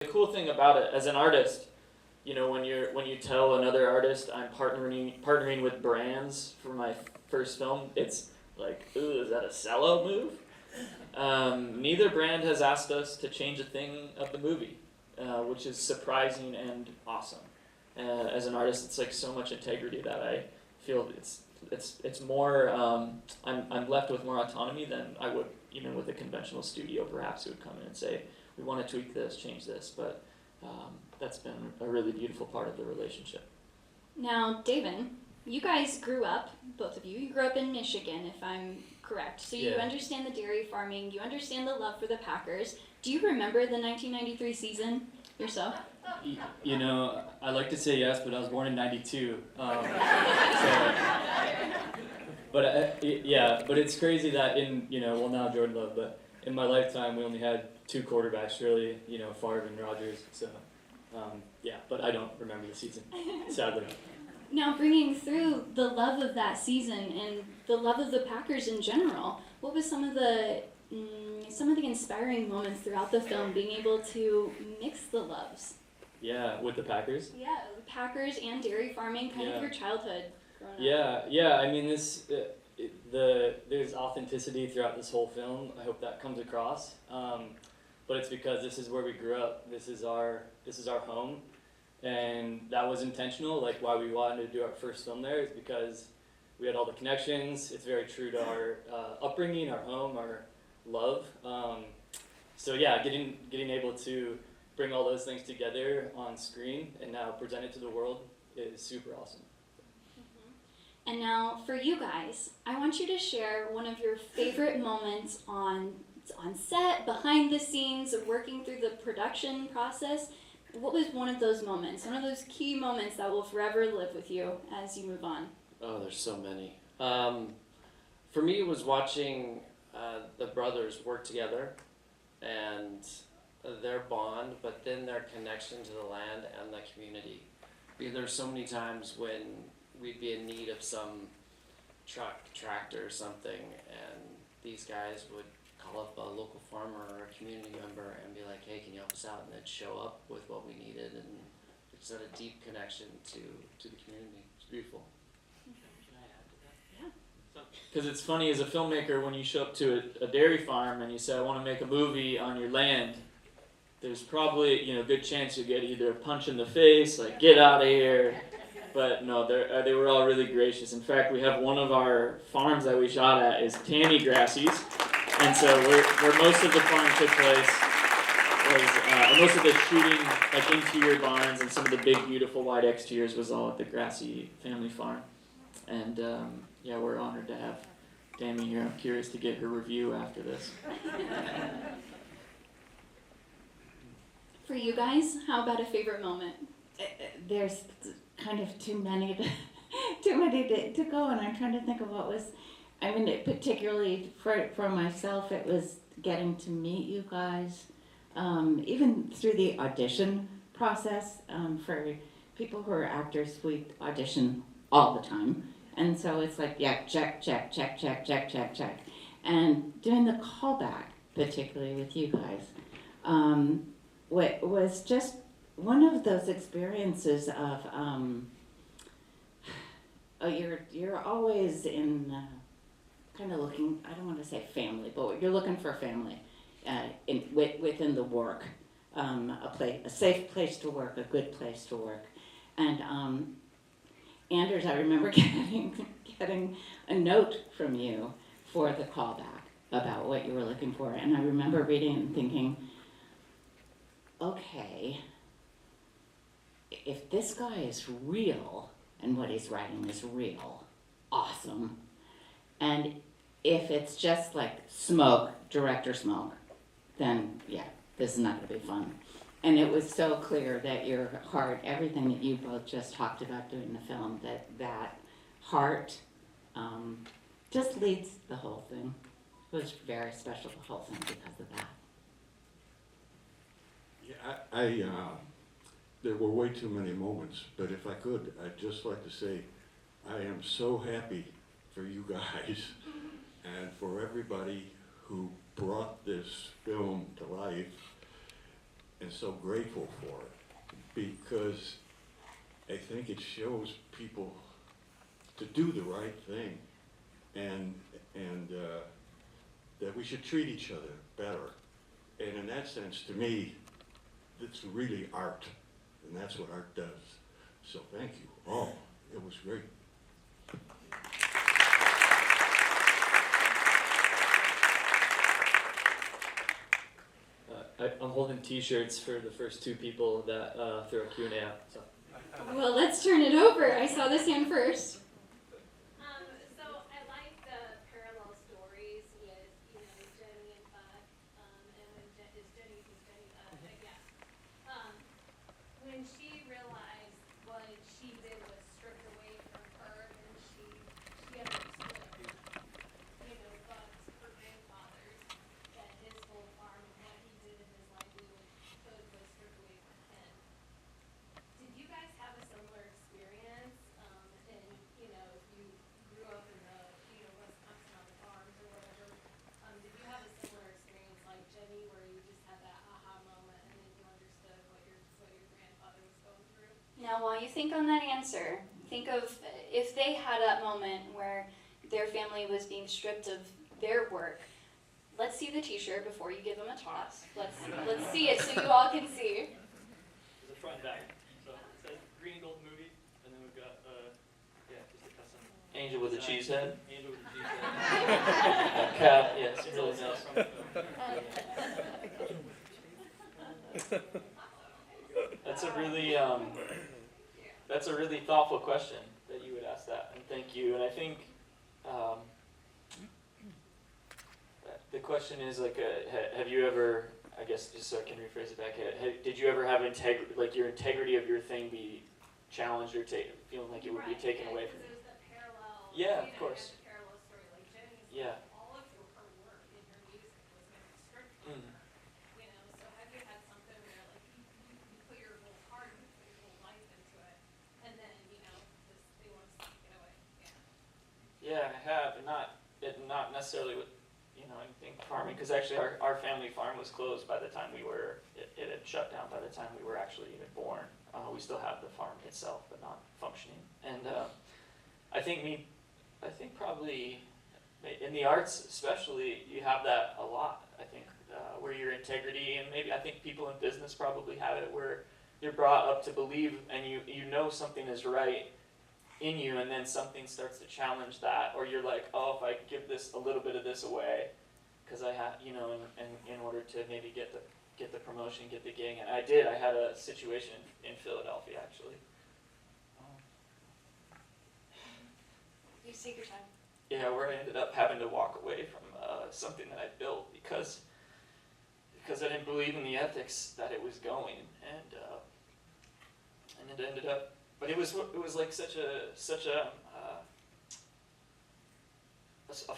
The cool thing about it as an artist, you know, when you tell another artist I'm partnering with brands for my first film, it's like, ooh, is that a sellout move? Neither brand has asked us to change a thing of the movie, which is surprising and awesome. As an artist, it's like so much integrity that I feel it's more. I'm left with more autonomy than I would even with a conventional studio, perhaps, who would come in and say, we want to tweak this, change this, but that's been a really beautiful part of the relationship. Now, David, you guys grew up, both of you grew up in Michigan, if I'm correct. So you understand the dairy farming, you understand the love for the Packers. Do you remember the 1993 season yourself? You know, I like to say yes, but I was born in '92. But it's crazy that now Jordan Love, but in my lifetime we only had two quarterbacks really, Favre and Rodgers. So, but I don't remember the season, sadly. Now, bringing through the love of that season and the love of the Packers in general, what was some of the inspiring moments throughout the film, being able to mix the loves? Yeah, with the Packers? Yeah, the Packers and dairy farming, kind of your childhood growing up. Yeah. I mean, there's authenticity throughout this whole film. I hope that comes across. But it's because this is where we grew up. This is our home, and that was intentional. Like why we wanted to do our first film there is because we had all the connections. It's very true to our upbringing, our home, our love. Getting able to bring all those things together on screen and now present it to the world is super awesome. Mm-hmm. And now for you guys, I want you to share one of your favorite moments on set, behind the scenes, working through the production process. What was one of those moments, one of those key moments that will forever live with you as you move on? Oh, there's so many. For me, it was watching the brothers work together and their bond, but then their connection to the land and the community. Because there's so many times when we'd be in need of some tractor or something, and these guys would call up a local farmer or a community member and be like, hey, can you help us out? And they'd show up with what we needed, and it's had a deep connection to the community. It's beautiful. Because it's funny, as a filmmaker, when you show up to a dairy farm and you say, I want to make a movie on your land, there's probably a good chance you get either a punch in the face, like, get out of here. But no, they were all really gracious. In fact, we have one of our farms that we shot at is Tammy Grassie's. And so where most of the farm took place was, most of the shooting, like interior barns and some of the big, beautiful wide exteriors was all at the Grassy family farm. And we're honored to have Tammy here. I'm curious to get her review after this. For you guys, how about a favorite moment? There's kind of too many to go, and I'm trying to think of what was. I mean, particularly for myself, it was getting to meet you guys, even through the audition process. For people who are actors, we audition all the time, and so it's like, check, and doing the callback, particularly with you guys. What was just one of those experiences of you're always in kind of looking, I don't want to say family, but you're looking for family within the work, a safe place to work, a good place to work. And Anders, I remember getting a note from you for the callback about what you were looking for, and I remember reading and thinking, okay, if this guy is real and what he's writing is real, awesome. And if it's just like smoke, director smoke, then this is not going to be fun. And it was so clear that your heart, everything that you both just talked about doing the film, that heart just leads the whole thing. It was very special, the whole thing, because of that. There were way too many moments, but if I could, I'd just like to say I am so happy for you guys and for everybody who brought this film to life. and so grateful for it, because I think it shows people to do the right thing, and that we should treat each other better. And in that sense, to me, it's really art, and that's what art does. So thank you all. It was great. I'm holding T-shirts for the first two people that throw a Q&A out. So. Well, let's turn it over. I saw this hand first. So I like the parallel stories with, you know, Jenny and Buck, and when Jenny Buck, yeah. When she realized what she did was stripped away from her, and she understood, you know, Buck's, her grandfather's, that his whole farm and what he did in his livelihood was stripped away from him. Did you guys have a similar experience? And you know, you grew up in the, you know, Wisconsin on the farms or whatever. Did you have a similar experience like Jenny, where you just had that aha moment and then you understood what your grandfather was going through? Now, while you think on that answer, think of if they had that moment where their family was being stripped of their work. Let's see the T-shirt before you give them a toss. Let's see it so you all can see. There's a front and back. So it says Green and Gold movie, and then we've got just a custom Angel with a cheese head. angel with a cheese head. Cat, yes, It's really also nice. from the film. That's a really thoughtful question that you would ask that, and thank you. And I think the question is like, have you ever? I guess just so I can rephrase it back. Did you ever have your integrity of your thing be challenged or feeling like it would be taken away from you? Because it was the parallel. Yeah, you of know, course. the parallel story, like Jenny's. Yeah. All of her work in her music was very strict from Mm. her. You know, so have you had something where like you put your whole heart, you put your whole life into it, and then you know they want to take it away? Yeah. Yeah, I have, and not necessarily with anything farming, because actually our family farm was closed by the time it had shut down by the time we were actually even born. We still have the farm itself, but not functioning. And I think probably in the arts especially, you have that a lot. I think where your integrity, and maybe I think people in business probably have it, where you're brought up to believe and you know something is right in you, and then something starts to challenge that, or you're like, oh, if I give this a little bit of this away, because I have, in order to maybe get the promotion, get the gig. And I did. I had a situation in Philadelphia actually. You take your time. Yeah, where I ended up having to walk away from something that I built because I didn't believe in the ethics that it was going, and it ended up. But it was like such a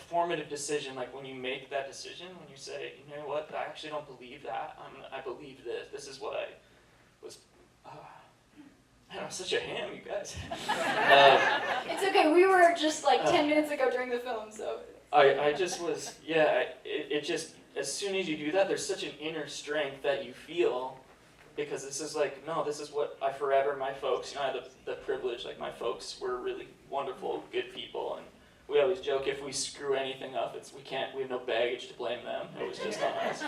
formative decision. Like when you make that decision, when you say, you know what, I actually don't believe that. I believe this. This is what I was. Man, I'm such a ham, you guys. It's okay. We were just like 10 minutes ago during the film, so. I just was, yeah. It just, as soon as you do that, there's such an inner strength that you feel. Because this is like, no, this is what my folks, I had the privilege, like my folks were really wonderful, good people, and we always joke if we screw anything up, we have no baggage to blame them, it was just on us.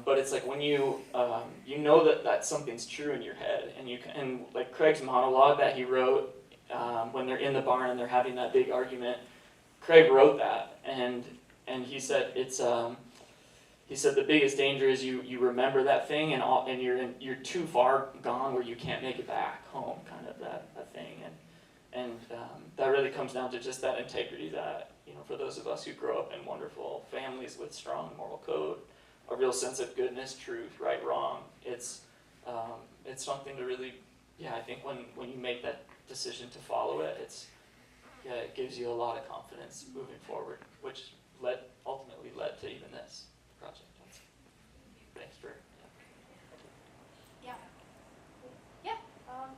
But it's like when you know that something's true in your head, and like Craig's monologue that he wrote when they're in the barn and they're having that big argument, Craig wrote that, and he said He said the biggest danger is you remember that thing and you're too far gone where you can't make it back home, kind of that thing, and that really comes down to just that integrity that for those of us who grow up in wonderful families with strong moral code, a real sense of goodness, truth, right, wrong. It's something to really, I think when you make that decision to follow it, it gives you a lot of confidence moving forward, which ultimately led to even this project. Thanks for. Yeah.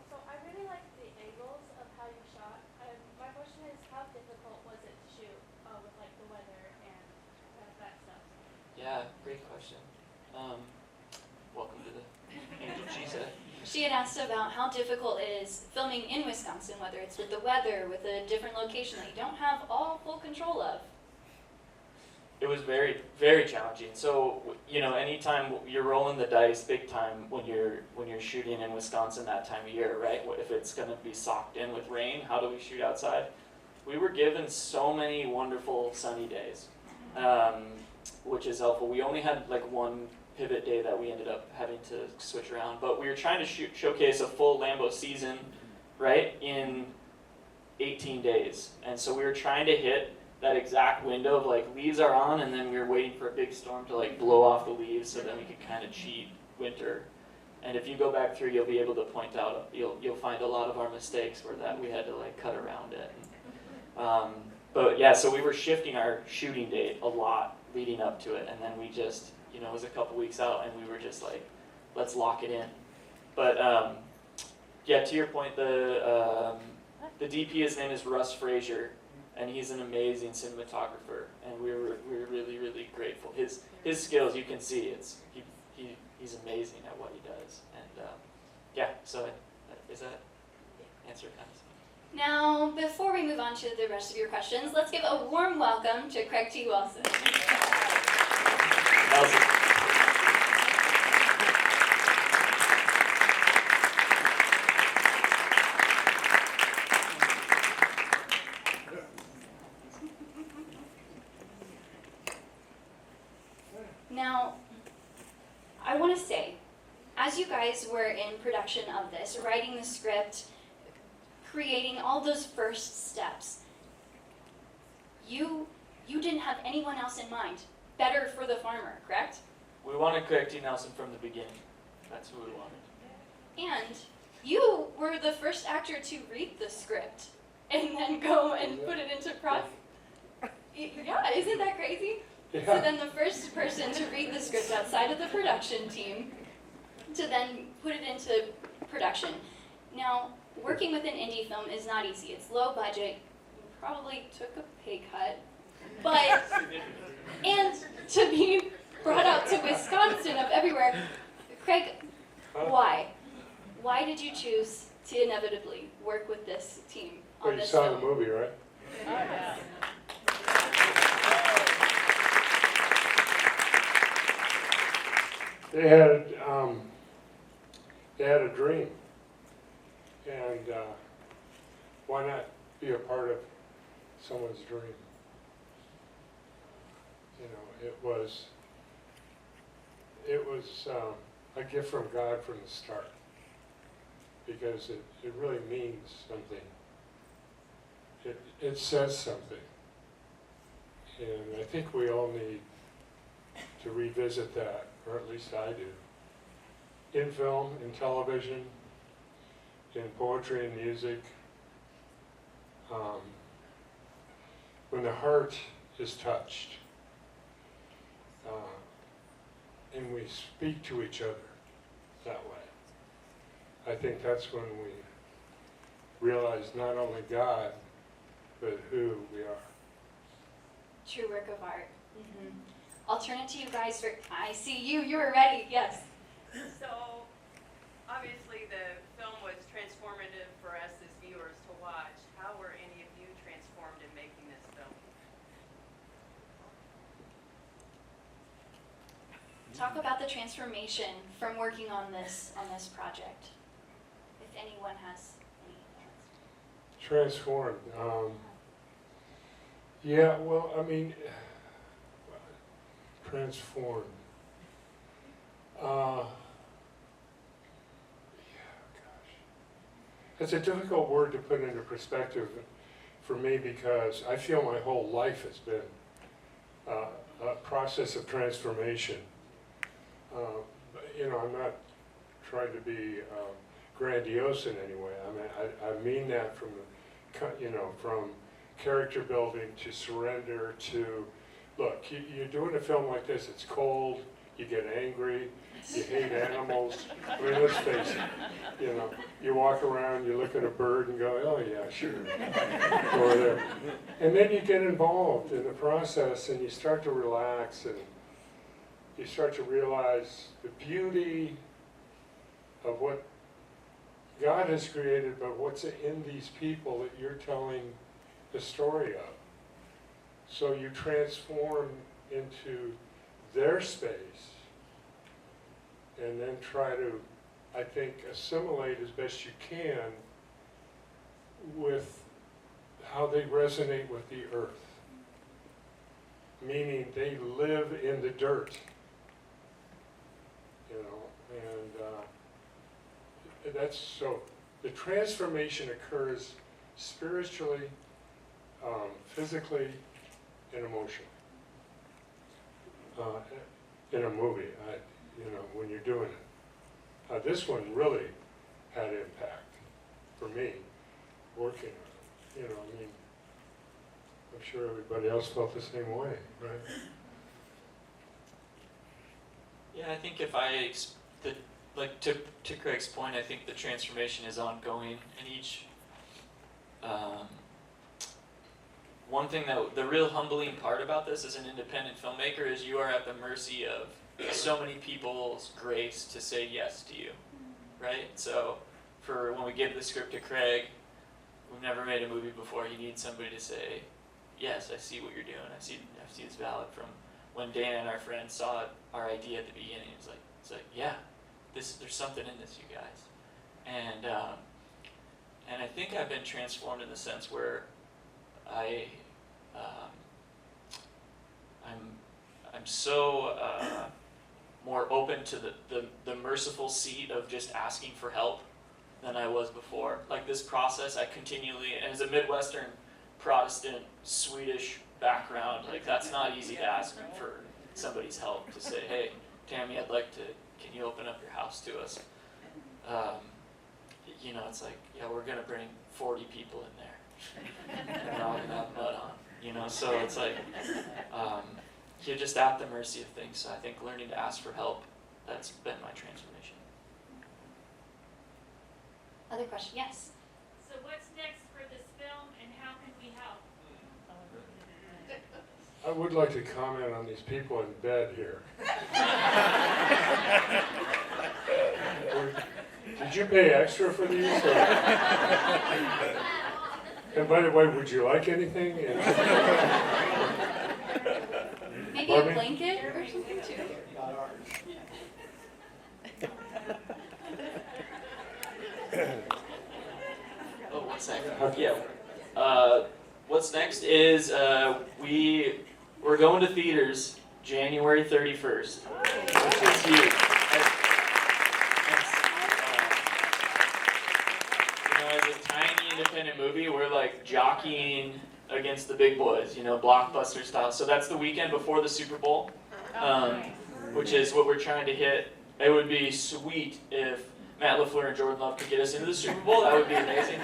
So I really like the angles of how you shot. My question is, how difficult was it to shoot with like the weather and that stuff? Yeah, great question. Well, She had asked about how difficult it is filming in Wisconsin, whether it's with the weather, with a different location that you don't have all full control of. It was very, very challenging. So, you know, anytime you're rolling the dice big time when you're shooting in Wisconsin that time of year, right? What if it's going to be socked in with rain? How do we shoot outside? We were given so many wonderful sunny days, which is helpful. We only had like one pivot day that we ended up having to switch around, but we were trying to showcase a full Lambo season, right, in 18 days. And so we were trying to hit that exact window of like leaves are on, and then we were waiting for a big storm to like blow off the leaves so then we could kind of cheat winter. And if you go back through, you'll be able to point out, you'll find a lot of our mistakes were that we had to like cut around it. But yeah, so we were shifting our shooting date a lot leading up to it, and then we just, you know, it was a couple weeks out and we were just like, let's lock it in. But yeah, to your point, the DP, his name is Russ Frazier, and he's an amazing cinematographer, and we were really, really grateful. His skills, you can see, he's amazing at what he does. And yeah, so is that answer kind of? Now, before we move on to the rest of your questions, let's give a warm welcome to Craig T. Wilson. Nelson. Now, I want to say, as you guys were in production of this, writing the script, creating all those first steps, you didn't have anyone else in mind. Better for the farmer, correct? We wanted Craig T. Nelson from the beginning. That's who we wanted. And you were the first actor to read the script and then go and put it into Yeah, isn't that crazy? Yeah. So then the first person to read the script outside of the production team to then put it into production. Now, working with an indie film is not easy. It's low budget. You probably took a pay cut. But, and to be brought out to Wisconsin of everywhere. Craig, why? Why did you choose to inevitably work with this team on Well, you this saw film? the movie, right? Oh, yeah. They had a dream, and why not be a part of someone's dream? You know, it was a gift from God from the start, because it really means something. It says something, and I think we all need to revisit that, or at least I do. In film, in television, in poetry and music, when the heart is touched, and we speak to each other that way, I think that's when we realize not only God, but who we are. True work of art. Mm-hmm. I'll turn it to you guys for, I see you were ready, yes. So, obviously the film was transformative for us as viewers to watch. How were any of you transformed in making this film? Talk about the transformation from working on this project, if anyone has any thoughts. Transformed. Yeah, well, I mean, transformed. Yeah, gosh. It's a difficult word to put into perspective for me, because I feel my whole life has been a process of transformation. You know, I'm not trying to be grandiose in any way. I mean that from the, you know, from character building to surrender to, look, you're doing a film like this, it's cold, you get angry, you hate animals. I mean, let's face it, you know, you walk around, you look at a bird and go, oh yeah, sure, over there. And then you get involved in the process and you start to relax, and you start to realize the beauty of what God has created, but what's in these people that you're telling the story of. So you transform into their space and then try to, I think, assimilate as best you can with how they resonate with the earth. Meaning they live in the dirt, you know, and that's so, the transformation occurs spiritually, physically, and emotionally. In a movie, when you're doing it. This one really had impact for me, working on it. I'm sure everybody else felt the same way, right? Yeah, I think if to Craig's point, I think the transformation is ongoing, and each one thing that the real humbling part about this as an independent filmmaker is you are at the mercy of so many people's grace to say yes to you, right? So for when we give the script to Craig, we've never made a movie before, you need somebody to say, yes, I see what you're doing, I see it's valid. From when Dana and our friend saw our idea at the beginning, it's like, yeah, there's something in this, you guys. And I think I've been transformed in the sense where I'm so more open to the merciful seat of just asking for help than I was before. Like this process, I continually, and as a Midwestern Protestant Swedish background, like that's not easy to ask for somebody's help to say, hey, Tammy, can you open up your house to us? It's like, yeah, we're gonna bring 40 people in there. And they're all gonna have mud on, so it's like, you're just at the mercy of things. So I think learning to ask for help, that's been my transformation. Other question? Yes. So what's next for this film and how can we help? I would like to comment on these people in bed here. Did you pay extra for these? And by the way, would you like anything? Maybe a blanket or something too? Oh, what's next? Yeah. What's next is we're going to theaters January 31st, which is huge. As a tiny independent movie, we're like jockeying against the big boys, blockbuster style. So that's the weekend before the Super Bowl, which is what we're trying to hit. It would be sweet if Matt LaFleur and Jordan Love could get us into the Super Bowl. That would be amazing.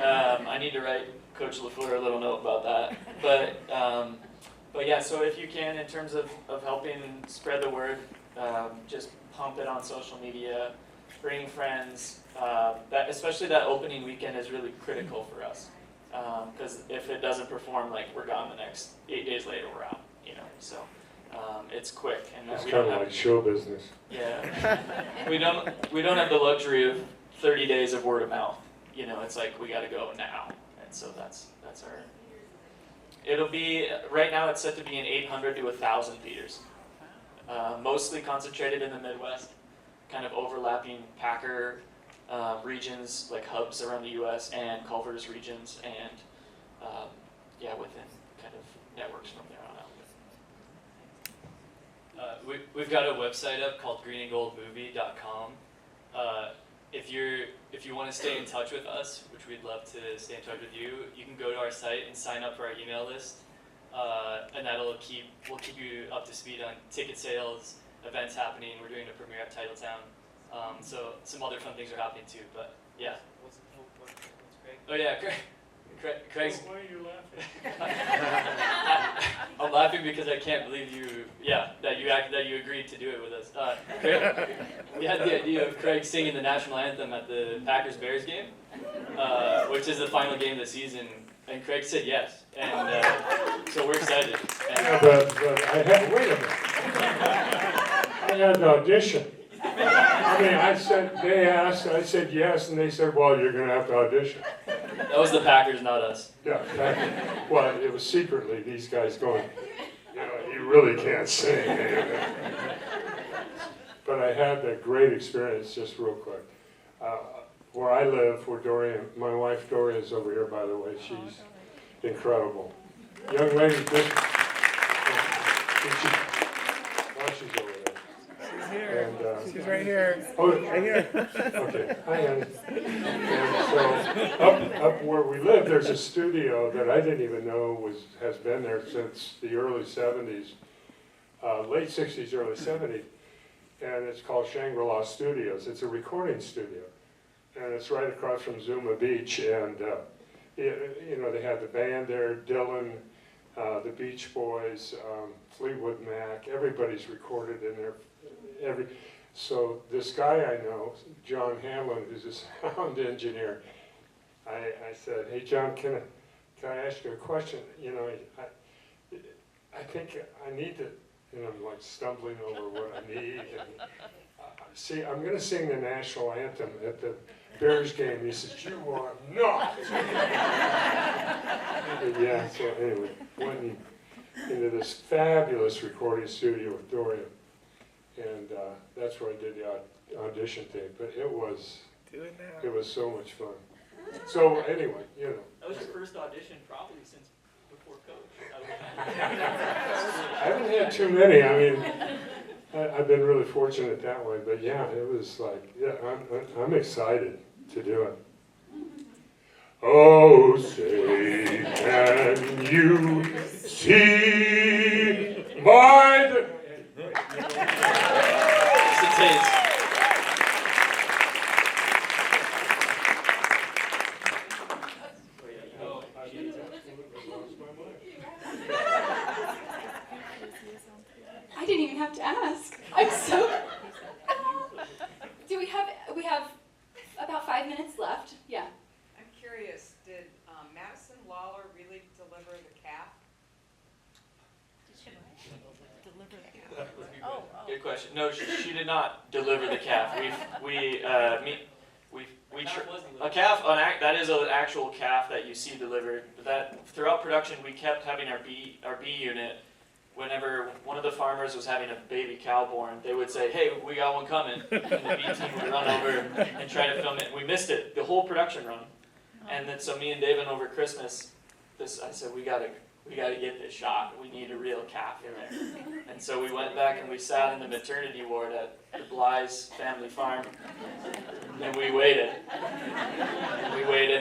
I need to write Coach LaFleur a little note about that. But yeah, so if you can, in terms of helping spread the word, just pump it on social media, bring friends. Especially that opening weekend is really critical for us. Because if it doesn't perform, we're gone the next 8 days later, we're out, So it's quick. And it's kind of like show business. Yeah. we don't have the luxury of 30 days of word of mouth. It's like we got to go now. And so that's our. It'll be, right now it's set to be in 800 to 1,000 theaters. Mostly concentrated in the Midwest, kind of overlapping Packer regions, like hubs around the U.S. and Culver's regions, and within kind of networks from there on out. We've got a website up called greenandgoldmovie.com. If you want to stay in touch with us, which we'd love to stay in touch with you, you can go to our site and sign up for our email list, and we'll keep you up to speed on ticket sales, events happening. We're doing a premiere at Titletown, so some other fun things are happening too. But yeah. What's Craig? Oh yeah, Craig's. Why are you laughing? I'm laughing because I can't believe that you agreed to do it with us. We had the idea of Craig singing the national anthem at the Packers-Bears game, which is the final game of the season, and Craig said yes, and so we're excited. Yeah, but wait a minute. I had to audition. I mean, they asked, I said yes, and they said, well, you're gonna have to audition. That was the Packers, not us. Yeah, well, it was secretly these guys going, you know, you really can't sing. But I had a great experience, just real quick. Where I live, where Dorian, my wife Doria is over here, by the way, she's incredible. Young lady, she's over there. She's here. And, She's right here. Oh, Right here. okay, hi, Annie. And so, up where we live, there's a studio that I didn't even know has been there since the early 70s, late 60s, early 70s, and it's called Shangri-La Studios. It's a recording studio, and it's right across from Zuma Beach, and you know, they had the band there, Dylan, the Beach Boys, Fleetwood Mac, everybody's recorded in there. So this guy I know, John Hamlin, who's a sound engineer, I said, hey John, can I ask you a question? You know, I think I need to, you know, I'm like stumbling over what I need. And, see, I'm going to sing the national anthem at the Bears game. He says, you are not. Yeah, so anyway, went into this fabulous recording studio with Dorian. And that's where I did the audition tape. But it was so much fun. So anyway, you know. That was your first audition probably since before Coach. I haven't had too many. I mean, I've been really fortunate that way. But yeah, it was like, yeah, I'm excited to do it. Oh, say, can you see by the... It's a taste. I didn't even have to ask. I'm so. Do we have about 5 minutes left? Yeah. I'm curious, did Madison Lawlor really deliver the calf? Good question. No, she did not deliver the calf. A calf. That is an actual calf that you see delivered. But that throughout production, we kept having our B unit. Whenever one of the farmers was having a baby cow born, they would say, "Hey, we got one coming," and the B team would run over and try to film it. We missed it, the whole production run, and then so me and David over Christmas, I said we gotta get this shot. We need a real calf in there. And so we went back and we sat in the maternity ward at the Bly's family farm, and we waited.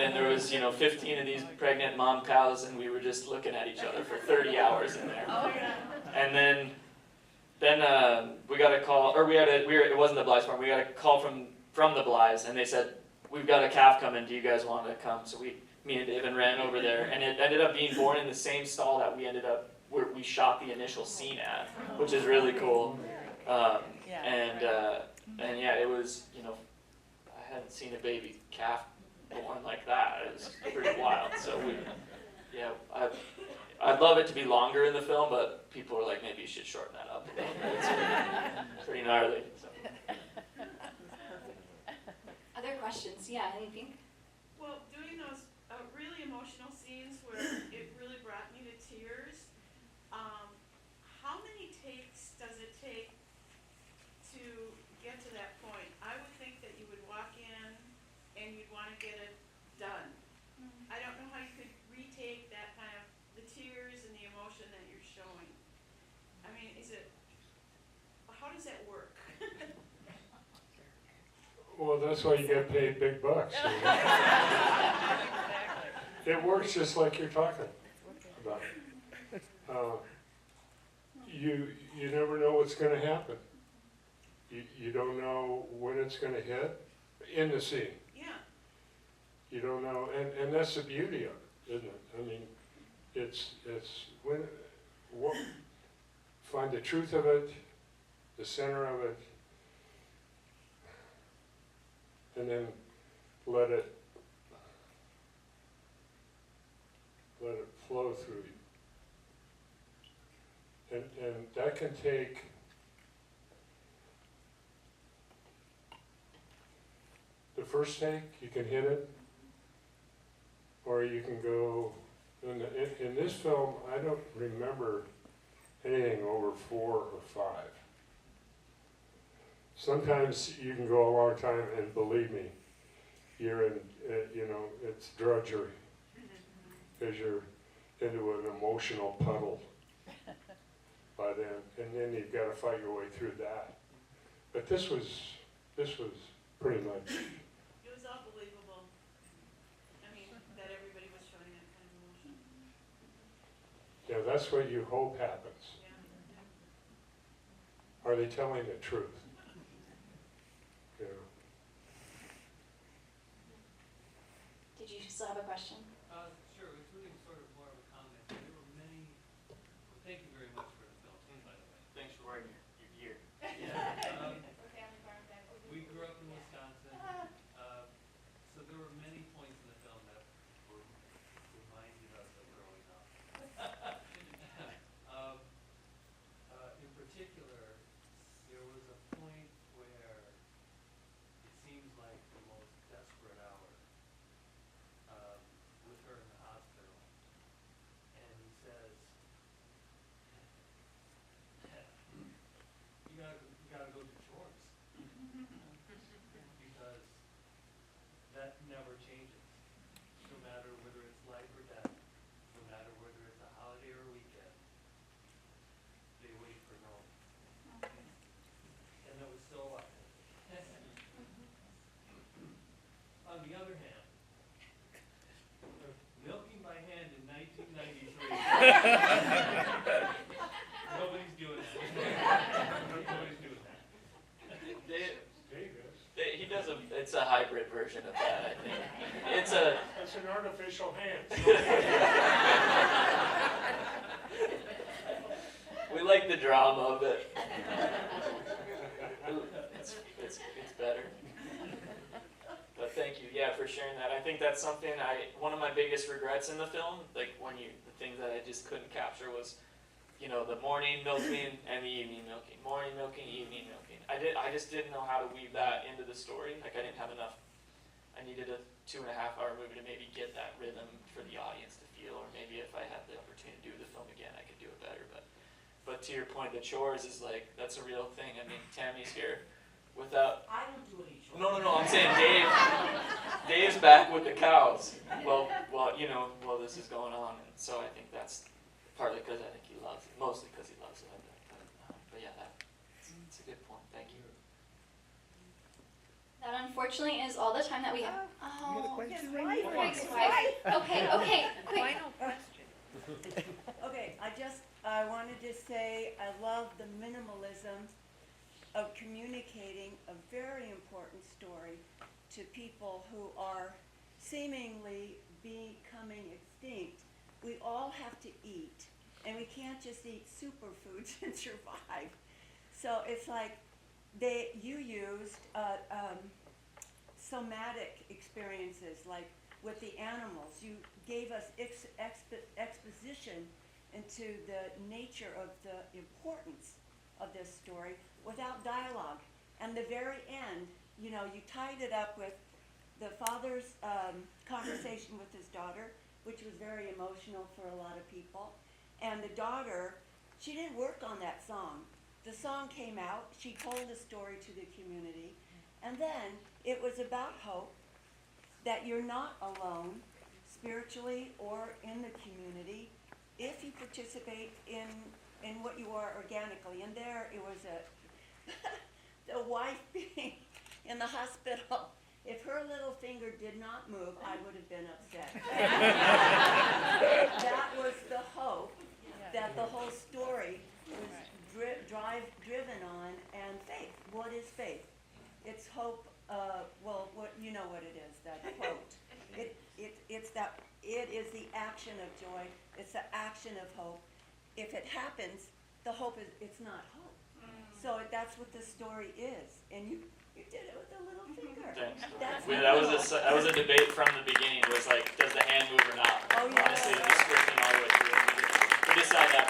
And there was 15 of these pregnant mom cows, and we were just looking at each other for 30 hours in there. And then we got a call, or it wasn't the Bly's farm. We got a call from the Bly's, and they said, "We've got a calf coming. Do you guys want to come?" So me and David ran over there, and it ended up being born in the same stall that where we shot the initial scene at, which is really cool. And yeah, it was, I hadn't seen a baby calf born like that. It was pretty wild. So I'd love it to be longer in the film, but people are like, maybe you should shorten that up a little bit. It's pretty gnarly. So. Other questions? Yeah, anything? Well, doing those really emotional scenes where it really brought me to tears, how many takes does it take to get to that point? I would think that you would walk in and you'd want to get it done. I don't know how you could retake that kind of, the tears and the emotion that you're showing. I mean, how does that work? Well, that's why you get paid big bucks. It works just like you're talking about. You never know what's going to happen. You don't know when it's going to hit in the scene. Yeah. You don't know, and that's the beauty of it, isn't it? I mean, it's find the truth of it, the center of it, and then let it flow through you. And that can take the first take, you can hit it, or you can go, in this film, I don't remember anything over 4 or 5. Sometimes you can go a long time, and believe me, you're in, it's drudgery, because you're into an emotional puddle by then, and then you've got to fight your way through that. But this was pretty much. It was all believable. I mean, that everybody was showing that kind of emotion. Yeah, that's what you hope happens. Yeah. Are they telling the truth? Yeah. Did you still have a question? Sure, it's really sort of more of a comment. There were many, thank you very much for the film, by the way. Thanks for wearing your gear. We grew up in Wisconsin, so there were many points in the film that reminded us of growing up. In particular, there was a point where it seems like the most desperate hour with her in the hospital, and he says, you gotta go do chores. Because that never changes, no matter whether it's life or death, no matter whether it's a holiday or a weekend, they wait for no. And that was so on the other hand, milking by hand in 1993, nobody's doing that. Nobody's doing that. He does it's a hybrid version of that, I think. It's an artificial hand. we like the drama of it. It's better. But thank you, for sharing that. I think that's something one of my biggest regrets in the film, like the thing that I just couldn't capture was, the morning milking and the evening milking. Morning milking, evening milking. I just didn't know how to weave that into the story. Like I didn't have enough. I needed a 2.5-hour movie to maybe get that rhythm for the audience to feel, or maybe if I had the opportunity to do the film again, I could do it better. But to your point, the chores is that's a real thing. I mean, Tammy's here without. I don't do any chores. No. I'm saying Dave's back with the cows. Well, this is going on, and so I think that's partly because I think he loves it, mostly because he loves it. But yeah, that's a good point. Thank you. That unfortunately is all the time that we have. His wife. Craig's wife. Okay, quick. Final question. Okay, I wanted to say I love the minimalism of communicating a very important story to people who are seemingly becoming extinct. We all have to eat, and we can't just eat superfoods and survive. So it's like you used somatic experiences, like with the animals. You gave us exposition into the nature of the importance of this story without dialogue. And the very end, you tied it up with the father's conversation with his daughter, which was very emotional for a lot of people. And the daughter, she didn't work on that song. The song came out, she told the story to the community, and then it was about hope, that you're not alone, spiritually or in the community, if you participate in what you are organically. And there it was the wife being in the hospital. If her little finger did not move, I would have been upset. That was the hope that the whole story was driven on, and faith. What is faith? It's hope. You know what it is, that quote. It is the action of joy. It's the action of hope. If it happens, the hope it's not hope. So that's what the story is. And you did it with a little finger. Thanks. That's That was a debate from the beginning. Was like, does the hand move or not? Oh, yeah. Honestly, the scripting all the way through. We decided that.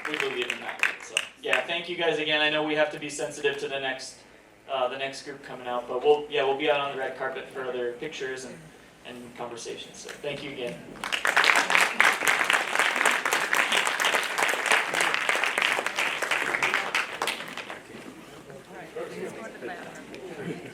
We believe in that. So yeah, thank you guys again. I know we have to be sensitive to the next the next group coming out. But we'll be out on the red carpet for other pictures and conversations. So thank you again. Right.